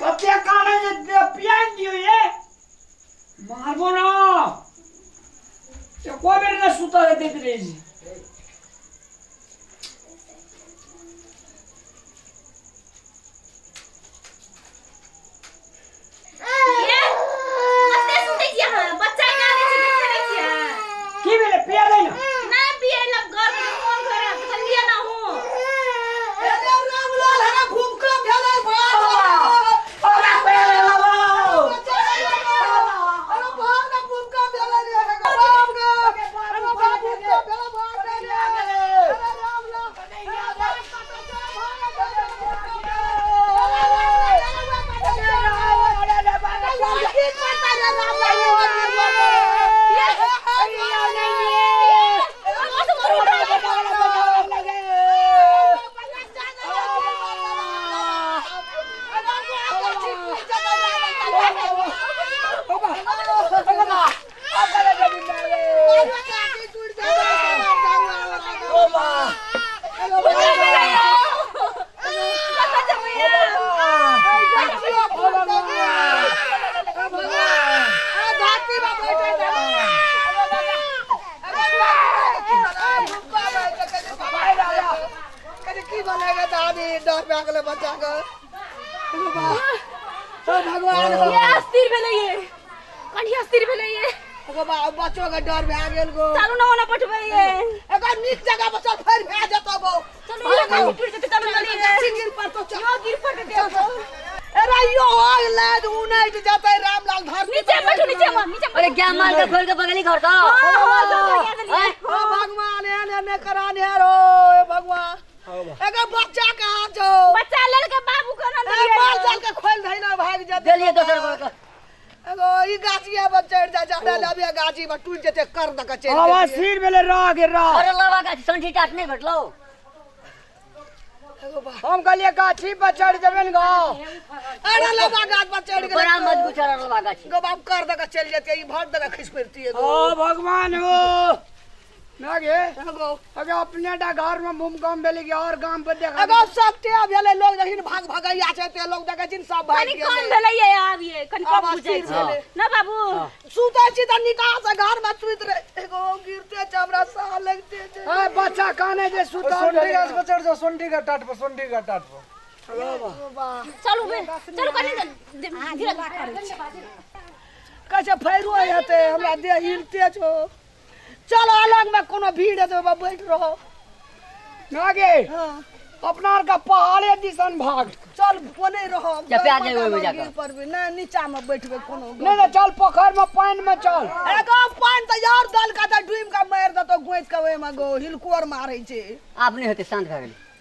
कते काने जे पियान दियो ये मारबो ना ये कोई मेरे ना सुता देते रे जी ये मस्ते सुते क्या बच्चा काने से देखे क्या की मेरे पिया ले ना ना पिए लग घर में कौन करे ठंडिया ना हो ए रामलाल हरा भूकंप भेलै बच्चों का डर भए गेल गो चालू ना होना पटवे ये एकर नीक जगह पर चल फेर भए जतो गो चलो ये का टूट जते चालू चली गिर पर तो चल यो गिर पर दे अरे यो आग लाद उनाइट जते रामलाल धर नीचे बैठो नीचे अरे क्या मार के खोल के बगली घर का ओ भगवान ने करा ने रो भगवान एकर बच्चा कहां छो बच्चा लड़के बाबू को ना ए मार चल के खोल धइना भाग जते चलिए दोसर घर का एगो ई गाछिया पर चढ़ जा जा लबिया गाछी पर टूट जते कर द के चल आवाज सिर मेले रह गे रह अरे लवा का संठी टाट नहीं भेटलो हम कहलिए गाछी पर चढ़ जबेन गो अरे लबा गाछ पर चढ़ के बड़ा मत गुचारा लवा का गो बाप कर द के चल जते ई भर द के खिस फिरती है ओ भगवान हो ना गे एगो अगर अपने डा घर में भूकंप भेले कि और गांव पे देखा एगो सबते भेले लोग देखिन भाग भगैया छै ते लोग देखे छिन सब भाग कनी कम भेलै ये आब ये कनी कम बुझै छै ना बाबू सुते छी त निकाल से घर में सुत रे एगो गिरते छ हमरा साह लगते छै ए बच्चा काने जे सुता सोंठी गाछ पर चढ़ जाओ सोंठी का टाट पर चलू बे चलू कनी धीरे कैसे फैरो हेते हमरा देह हिलते छो चलो अलग में कोनो भीड़ है तो बैठ रहो ना गे अपना का पहाड़े दिसन भाग चल कोने रहो चपा दे ओइ में जाकर गिर पर भी ना नीचा में बैठबे कोनो नहीं ना चल पोखर में पानी में चल एगो पान त यार दल का त डूम का मार द तो गोइस का ओए में गो हिलकोर मारै छै आप नहीं होते शांत भए गेली